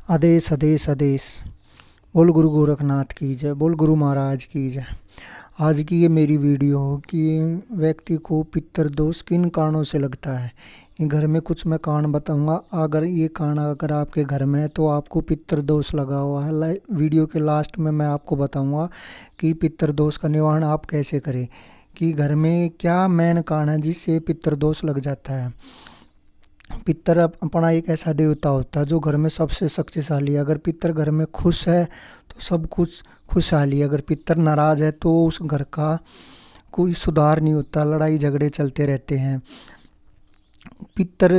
आदेश आदेश आदेश। बोल गुरु गोरखनाथ की जय, बोल गुरु महाराज की जय। आज की ये मेरी वीडियो हो कि व्यक्ति को पितृ दोष किन कारणों से लगता है। ये घर में कुछ मैं कारण बताऊंगा। अगर ये कारण अगर आपके घर में है तो आपको पितृ दोष लगा हुआ है। वीडियो के लास्ट में मैं आपको बताऊंगा कि पितृ दोष का निवारण आप कैसे करें, कि घर में क्या मेन कारण है जिससे पितृ दोष लग जाता है। पितर अपना एक ऐसा देवता होता है जो घर में सबसे शक्तिशाली है। अगर पितर घर में खुश है तो सब कुछ खुशहाली है। अगर पितर नाराज है तो उस घर का कोई सुधार नहीं होता, लड़ाई झगड़े चलते रहते हैं। पितर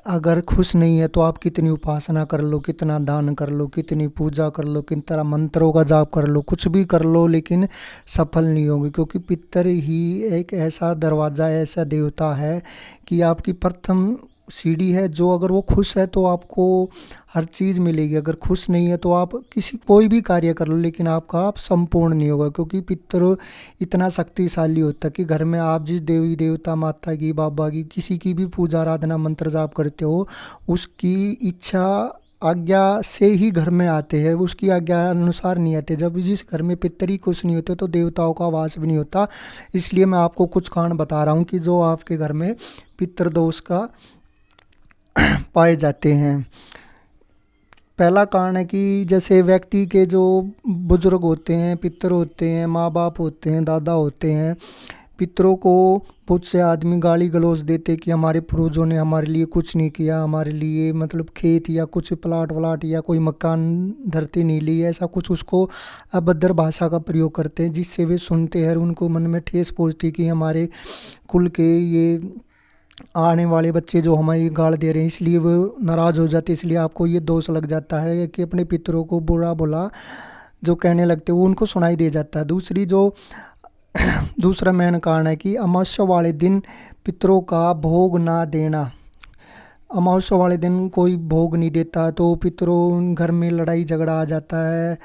अगर खुश नहीं है तो आप कितनी उपासना कर लो, कितना दान कर लो, कितनी पूजा कर लो, कितना मंत्रों का जाप कर लो, कुछ भी कर लो, लेकिन सफल नहीं होगी। क्योंकि पितर ही एक ऐसा दरवाज़ा है, ऐसा देवता है कि आपकी प्रथम सीढ़ी है। जो अगर वो खुश है तो आपको हर चीज़ मिलेगी, अगर खुश नहीं है तो आप कोई भी कार्य कर लो लेकिन आपका आप संपूर्ण नहीं होगा। क्योंकि पितृ इतना शक्तिशाली होता है कि घर में आप जिस देवी देवता माता की, बाबा की, किसी की भी पूजा आराधना मंत्र जाप करते हो, उसकी इच्छा आज्ञा से ही घर में आते हैं, उसकी आज्ञा अनुसार नहीं आते। जब जिस घर में पितर ही खुश नहीं होते तो देवताओं का वास भी नहीं होता। इसलिए मैं आपको कुछ कारण बता रहा हूँ कि जो आपके घर में पितृ दोष का पाए जाते हैं। पहला कारण है कि जैसे व्यक्ति के जो बुजुर्ग होते हैं, पितर होते हैं, माँ बाप होते हैं, दादा होते हैं, पितरों को बहुत से आदमी गाली गलौज देते कि हमारे पूर्वजों ने हमारे लिए कुछ नहीं किया, हमारे लिए मतलब खेत या कुछ प्लाट व्लाट या कोई मकान धरती नहीं ली, ऐसा कुछ उसको अभद्र भाषा का प्रयोग करते हैं जिससे वे सुनते हैं, उनको मन में ठेस पहुँचती कि हमारे कुल के ये आने वाले बच्चे जो हमें गाड़ दे रहे हैं, इसलिए वो नाराज़ हो जाते। इसलिए आपको ये दोष लग जाता है कि अपने पितरों को बुरा भला जो कहने लगते वो उनको सुनाई दे जाता है। दूसरा मेन कारण है कि अमावस्या वाले दिन पितरों का भोग ना देना। अमावस्या वाले दिन कोई भोग नहीं देता तो पितरों घर में लड़ाई झगड़ा आ जाता है।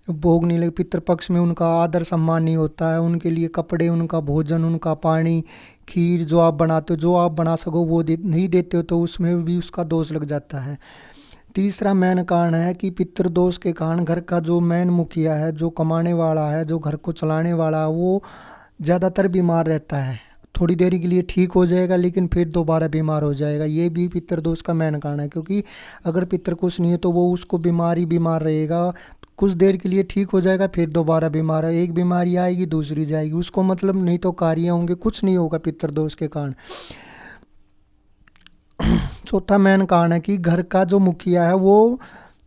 भोग नहीं लगे, पितृपक्ष में उनका आदर सम्मान नहीं होता है, उनके लिए कपड़े, उनका भोजन, उनका पानी, खीर जो आप बनाते हो, जो आप बना सको वो नहीं देते हो तो उसमें भी उसका दोष लग जाता है। तीसरा मेन कारण है कि पितृदोष के कारण घर का जो मेन मुखिया है, जो कमाने वाला है, जो घर को चलाने वाला है, वो ज़्यादातर बीमार रहता है। थोड़ी देरी के लिए ठीक हो जाएगा लेकिन फिर दोबारा बीमार हो जाएगा। ये भी पितृदोष का मेन कारण है। क्योंकि अगर पितृ कुछ नहीं है तो वो उसको बीमार ही बीमार रहेगा। कुछ देर के लिए ठीक हो जाएगा फिर दोबारा बीमार है, एक बीमारी आएगी दूसरी जाएगी, उसको मतलब नहीं तो कार्य होंगे, कुछ नहीं होगा पितृदोष के कारण। चौथा मेन कारण है कि घर का जो मुखिया है वो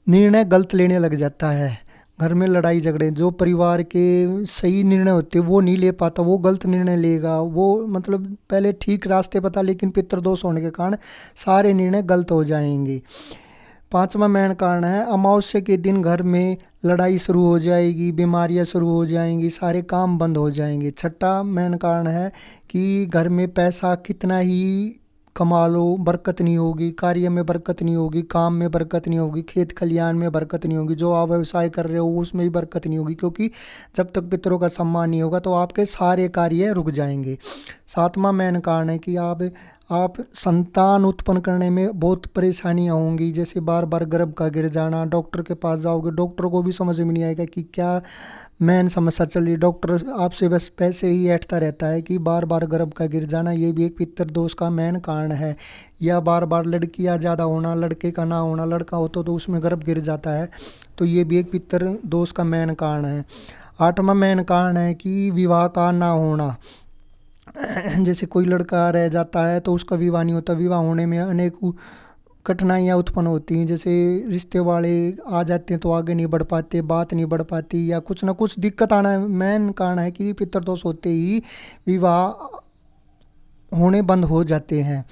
निर्णय गलत लेने लग जाता है। घर में लड़ाई झगड़े, जो परिवार के सही निर्णय होते वो नहीं ले पाता, वो गलत निर्णय लेगा। वो मतलब पहले ठीक रास्ते पता, लेकिन पितृदोष होने के कारण सारे निर्णय गलत हो जाएंगे। पांचवा मेन कारण है अमावस्या के दिन घर में लड़ाई शुरू हो जाएगी, बीमारियां शुरू हो जाएंगी, सारे काम बंद हो जाएंगे। छठा मेन कारण है कि घर में पैसा कितना ही कमा लो बरकत नहीं होगी, कार्य में बरकत नहीं होगी, काम में बरकत नहीं होगी, खेत खलियान में बरकत नहीं होगी, जो आप व्यवसाय कर रहे हो उसमें भी बरकत नहीं होगी। क्योंकि जब तक पितरों का सम्मान नहीं होगा तो आपके सारे कार्य रुक जाएंगे। सातवां मेन कारण है कि आप संतान उत्पन्न करने में बहुत परेशानियां होंगी। जैसे बार बार गर्भ का गिर जाना, डॉक्टर के पास जाओगे, डॉक्टर को भी समझ में नहीं आएगा कि क्या मेन समस्या चल रही है। डॉक्टर आपसे बस पैसे ही ऐंठता रहता है कि बार बार गर्भ का गिर जाना, ये भी एक पितृ दोष का मेन कारण है। या बार बार लड़कियां ज़्यादा होना, लड़के का ना होना, लड़का हो तो उसमें गर्भ गिर जाता है, तो ये भी एक पितृ दोष का मेन कारण है। आठवां मेन कारण है कि विवाह का ना होना। जैसे कोई लड़का रह जाता है तो उसका विवाह नहीं होता, विवाह होने में अनेक कठिनाइयाँ उत्पन्न होती हैं। जैसे रिश्ते वाले आ जाते हैं तो आगे नहीं बढ़ पाते, बात नहीं बढ़ पाती, या कुछ ना कुछ दिक्कत आना है। मेन कारण है कि पितृदोष होते ही विवाह होने बंद हो जाते हैं।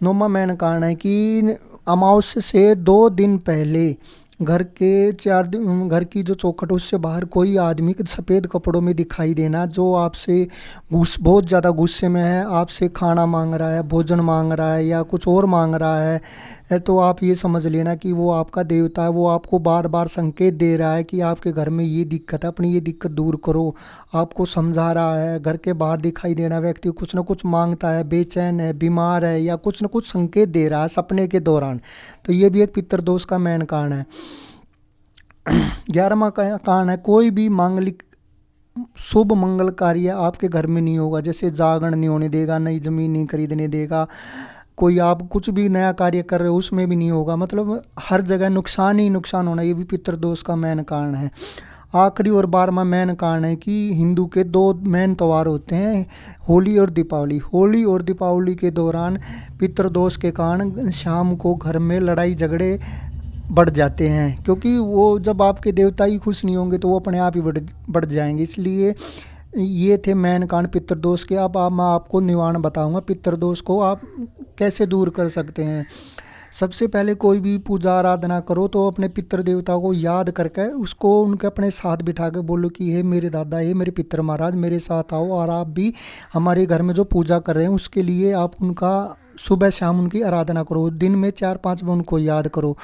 नौवां मेन कारण है कि अमावस्या से 2 दिन पहले घर घर की जो चौखट उससे बाहर कोई आदमी सफ़ेद कपड़ों में दिखाई देना, जो आपसे बहुत ज़्यादा गुस्से में है, आपसे खाना मांग रहा है, भोजन मांग रहा है या कुछ और मांग रहा है, तो आप ये समझ लेना कि वो आपका देवता है। वो आपको बार बार संकेत दे रहा है कि आपके घर में ये दिक्कत है, अपनी ये दिक्कत दूर करो, आपको समझा रहा है। घर के बाहर दिखाई देना व्यक्ति कुछ ना कुछ मांगता है, बेचैन है, बीमार है, या कुछ ना कुछ संकेत दे रहा है सपने के दौरान, तो ये भी एक पितृदोष का मेन कारण है। 11वां कारण है, कोई भी मांगलिक शुभ मंगल कार्य आपके घर में नहीं होगा। जैसे जागरण नहीं होने देगा, नई जमीन नहीं खरीदने देगा, कोई आप कुछ भी नया कार्य कर रहे हो उसमें भी नहीं होगा। मतलब हर जगह नुकसान ही नुकसान होना, ये भी पितृदोष का मेन कारण है। आखिरी और 12वां मेन कारण है कि हिंदू के 2 मेन त्योहार होते हैं, होली और दीपावली। होली और दीपावली के दौरान पितृदोष के कारण शाम को घर में लड़ाई झगड़े बढ़ जाते हैं, क्योंकि वो जब आपके देवता ही खुश नहीं होंगे तो वो अपने आप ही बढ़ जाएंगे। इसलिए ये थे मेन कारण पितृदोष के। अब मैं आपको निवारण बताऊंगा पितृदोष को आप कैसे दूर कर सकते हैं। सबसे पहले कोई भी पूजा आराधना करो तो अपने पितृ देवता को याद करके उसको उनके अपने साथ बिठा के बोलो कि हे मेरे दादा, हे मेरे पितृ महाराज, मेरे साथ आओ और आप भी हमारे घर में जो पूजा कर रहे हैं उसके लिए आप उनका सुबह शाम उनकी आराधना करो। दिन में 4-5 बार उनको याद करो।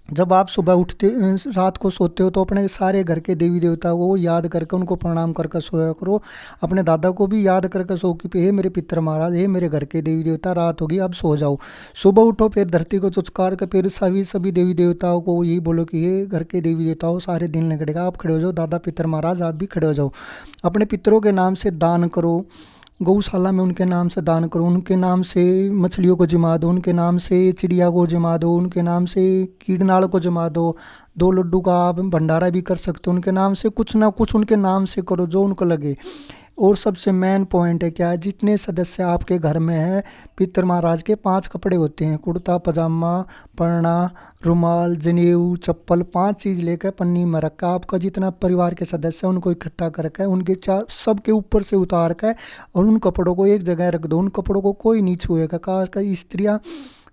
जब आप सुबह उठते रात को सोते हो तो अपने सारे घर के देवी देवता को याद करके उनको प्रणाम करके सोया करो। अपने दादा को भी याद करके सो कि हे मेरे पितृ महाराज, हे मेरे घर के देवी देवता, रात होगी अब सो जाओ। सुबह उठो, फिर धरती को चुचकार कर फिर सभी देवी देवताओं को यही बोलो कि हे घर के देवी देवताओं, सारे दिन निकलेगा, आप खड़े हो जाओ। दादा पितृ महाराज आप भी खड़े हो जाओ। अपने पितरों के नाम से दान करो, गौशाला में उनके नाम से दान करो, उनके नाम से मछलियों को जमा दो, उनके नाम से चिड़िया को जमा दो, उनके नाम से कीड़नाड़ को जमा दो। 2 लड्डू का आप भंडारा भी कर सकते हो, उनके नाम से कुछ ना कुछ उनके नाम से करो जो उनको लगे। और सबसे मेन पॉइंट है क्या है, जितने सदस्य आपके घर में हैं पितृ महाराज के 5 कपड़े होते हैं, कुर्ता पजामा, परणा, रुमाल, जनेऊ, चप्पल, 5 चीज़ लेकर पन्नी में रखा आपका जितना परिवार के सदस्य है उनको इकट्ठा करके उनके 4 सबके ऊपर से उतार कर और उन कपड़ों को एक जगह रख दो। उन कपड़ों को कोई नहीं छुएगा, खासकर स्त्रियाँ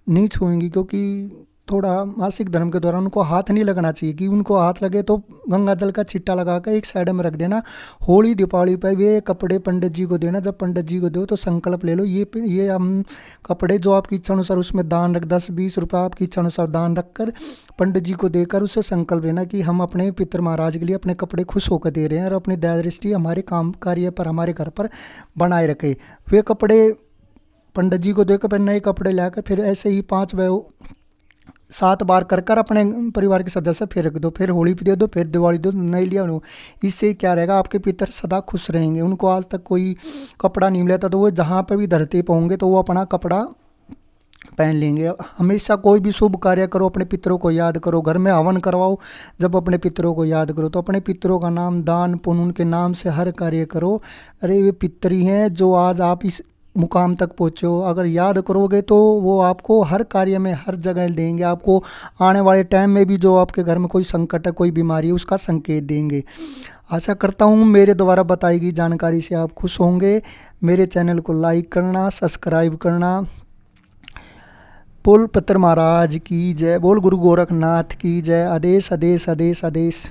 नहीं छुएंगी, क्योंकि थोड़ा मासिक धर्म के दौरान उनको हाथ नहीं लगना चाहिए, कि उनको हाथ लगे तो गंगा जल का छिट्टा लगा कर एक साइड में रख देना। होली दीपावली पर वे कपड़े पंडित जी को देना। जब पंडित जी को दो तो संकल्प ले लो, ये हम कपड़े जो आपकी इच्छा अनुसार उसमें दान रख, 10-20 रुपये आपकी इच्छा अनुसार दान रख कर पंडित जी को देकर उससे संकल्प लेना कि हम अपने पितृ महाराज के लिए अपने कपड़े खुश होकर दे रहे हैं और अपनी दया दृष्टि हमारे काम कार्य पर हमारे घर पर बनाए रखे। वे कपड़े पंडित जी को देकर फिर नए कपड़े लाकर फिर ऐसे ही 7 बार कर कर अपने परिवार के सदस्य फिर रख दो। फिर होली पे दे दो, फिर दिवाली दो, नई लिया लो। इससे क्या रहेगा, आपके पितर सदा खुश रहेंगे। उनको आज तक कोई कपड़ा नहीं मिला था तो वो जहाँ पे भी धरती पे होंगे तो वो अपना कपड़ा पहन लेंगे। हमेशा कोई भी शुभ कार्य करो अपने पितरों को याद करो। घर में हवन करवाओ, जब अपने पितरों को याद करो तो अपने पितरों का नाम दान पुण्य उनके नाम से हर कार्य करो। अरे वे पितर ही हैं जो आज आप इस मुकाम तक पहुँचो। अगर याद करोगे तो वो आपको हर कार्य में हर जगह देंगे। आपको आने वाले टाइम में भी जो आपके घर में कोई संकट है, कोई बीमारी है, उसका संकेत देंगे। आशा करता हूँ मेरे द्वारा बताई गई जानकारी से आप खुश होंगे। मेरे चैनल को लाइक करना, सब्सक्राइब करना। बोल पितृ महाराज की जय, बोल गुरु गोरखनाथ की जय। आदेश आदेश आदेश आदेश।